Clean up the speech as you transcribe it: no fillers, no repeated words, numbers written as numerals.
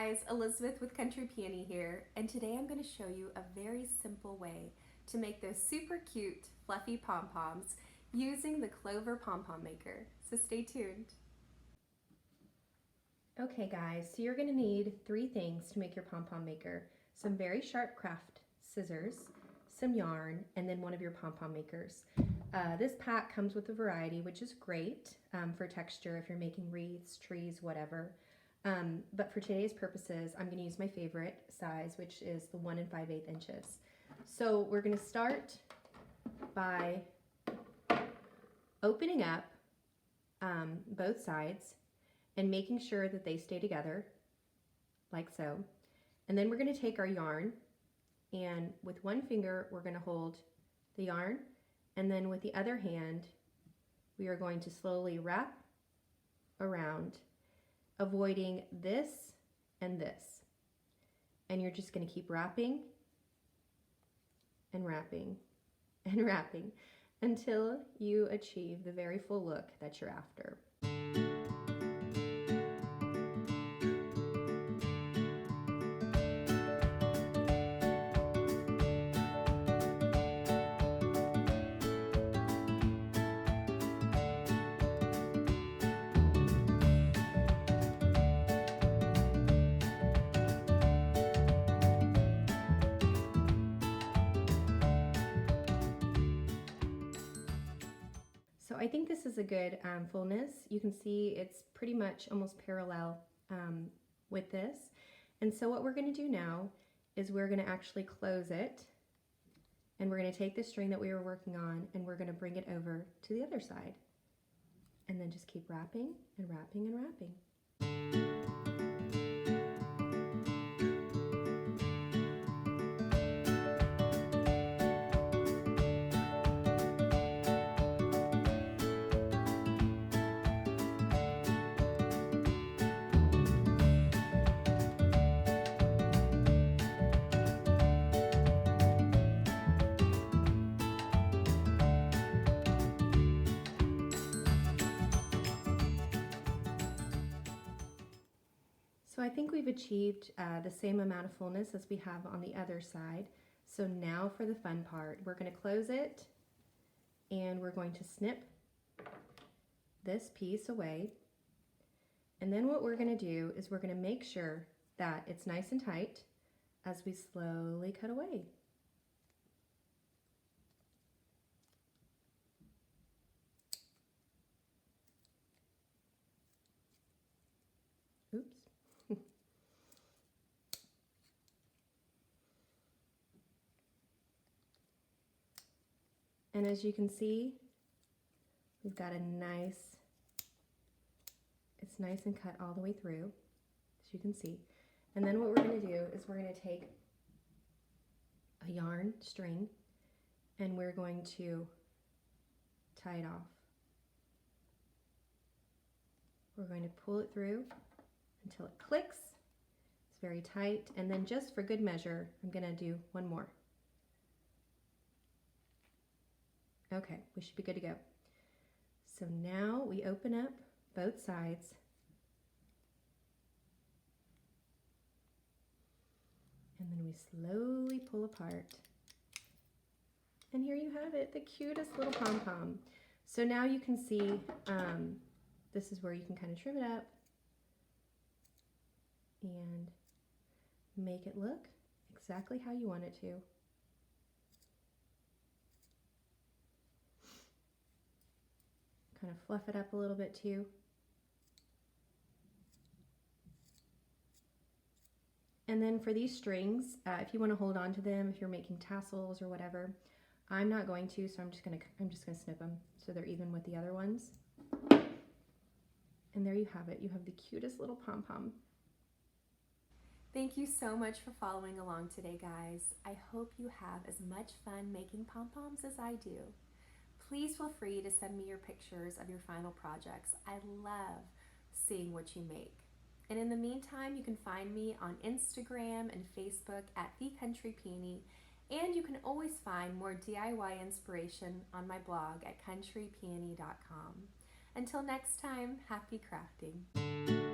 guys, Elizabeth with Country Peony here, and today I'm going to show you a very simple way to make those super cute fluffy pom-poms using the Clover Pom-Pom Maker. So stay tuned. Okay guys, so you're going to need 3 things to make your pom-pom maker. Some very sharp craft scissors, some yarn, and then one of your pom-pom makers. This pack comes with a variety, which is great for texture if you're making wreaths, trees, whatever. But for today's purposes, I'm going to use my favorite size, which is the 1 5/8 inches. So we're going to start by opening up both sides and making sure that they stay together, like so. And then we're going to take our yarn, and with one finger we're going to hold the yarn, and then with the other hand we are going to slowly wrap around, avoiding this and this. And you're just going to keep wrapping and wrapping and wrapping until you achieve the very full look that you're after. So I think this is a good fullness. You can see it's pretty much almost parallel with this. And so what we're going to do now is we're going to actually close it, and we're going to take the string that we were working on and we're going to bring it over to the other side. And then just keep wrapping and wrapping and wrapping. So I think we've achieved the same amount of fullness as we have on the other side. So now for the fun part, we're going to close it and we're going to snip this piece away. And then what we're going to do is we're going to make sure that it's nice and tight as we slowly cut away. Oops. And as you can see, we've got it's nice and cut all the way through, as you can see. And then what we're going to do is we're going to take a yarn string and we're going to tie it off. We're going to pull it through until it clicks. It's very tight, and then just for good measure, I'm going to do one more. Okay, we should be good to go. So now we open up both sides. And then we slowly pull apart. And here you have it, the cutest little pom-pom. So now you can see, this is where you can kind of trim it up and make it look exactly how you want it to. Kind of fluff it up a little bit too. And then for these strings, if you want to hold on to them, if you're making tassels or whatever, I'm not going to, so I'm just gonna snip them so they're even with the other ones. And there you have it. You have the cutest little pom-pom. Thank you so much for following along today, guys. I hope you have as much fun making pom-poms as I do. Please feel free to send me your pictures of your final projects. I love seeing what you make. And in the meantime, you can find me on Instagram and Facebook at The Country Peony, and you can always find more DIY inspiration on my blog at countrypeony.com. Until next time, happy crafting.